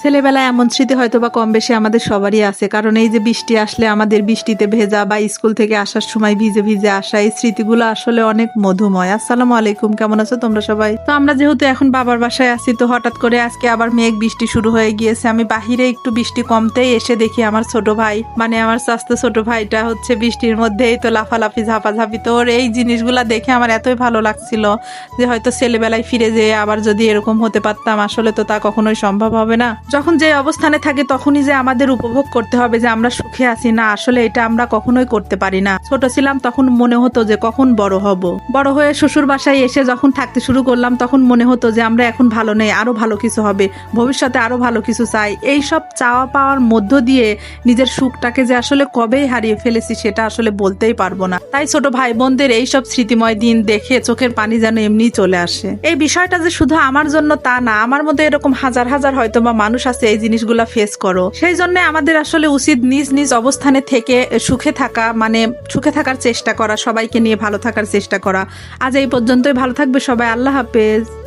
ছেলেবেলায় এমন স্মৃতি হয়তো বা কম বেশি আমাদের সবারই আছে, কারণ এই যে বৃষ্টি আসলে আমাদের বৃষ্টিতে ভেজা বা স্কুল থেকে আসার সময় ভিজে ভিজে আসা, এই স্মৃতিগুলো আসলে অনেক মধুময়। আসসালামু আলাইকুম, কেমন আছো তোমরা সবাই? তো আমরা যেহেতু এখন বাবার বাসায় আছি, তো হঠাৎ করে আজকে আবার মেঘ বৃষ্টি শুরু হয়ে গিয়েছে। আমি বাহিরে একটু বৃষ্টি কমতেই এসে দেখি আমার ছোট ভাই, মানে আমার চাচতো ছোট ভাইটা হচ্ছে বৃষ্টির মধ্যেই তো লাফালাফি ঝাপাঝাপি। তো ওর এই জিনিসগুলা দেখে আমার এতই ভালো লাগছিল যে হয়তো ছেলেবেলায় ফিরে যেয়ে আবার যদি এরকম হতে পারতাম। আসলে তো তা কখনোই সম্ভব হবে না। যখন যে অবস্থানে থাকে তখনই যে আমাদের উপভোগ করতে হবে যে আমরা সুখে আছি, না আসলে এটা আমরা কখনোই করতে পারি না। ছোট ছিলাম তখন মনে হতো যে কখন বড় হব, বড় হয়ে শ্বশুর বাসায় এসে যখন থাকতে শুরু করলাম তখন মনে হতো যে আমরা এখন ভালো নেই, আরো ভালো কিছু হবে, ভবিষ্যতে আরো ভালো কিছু চাই। এই সব চাওয়া পাওয়ার মধ্য দিয়ে নিজের সুখটাকে যে আসলে কবেই হারিয়ে ফেলেছি সেটা আসলে বলতেই পারবো না। তাই ছোট ভাই বোনদের এইসব স্মৃতিময় দিন দেখে চোখের পানি যেন এমনিই চলে আসে। এই বিষয়টা যে শুধু আমার জন্য তা না, আমার মধ্যে এরকম হাজার হাজার হয়তো বা মানুষ আছে এই জিনিসগুলা ফেস করো। সেই জন্য আমাদের আসলে উচিত নিজ নিজ অবস্থানে থেকে সুখে থাকা, মানে সুখে থাকার চেষ্টা করা, সবাইকে নিয়ে ভালো থাকার চেষ্টা করা। আজ এই পর্যন্তই, ভালো থাকবে সবাই, আল্লাহ হাফেজ।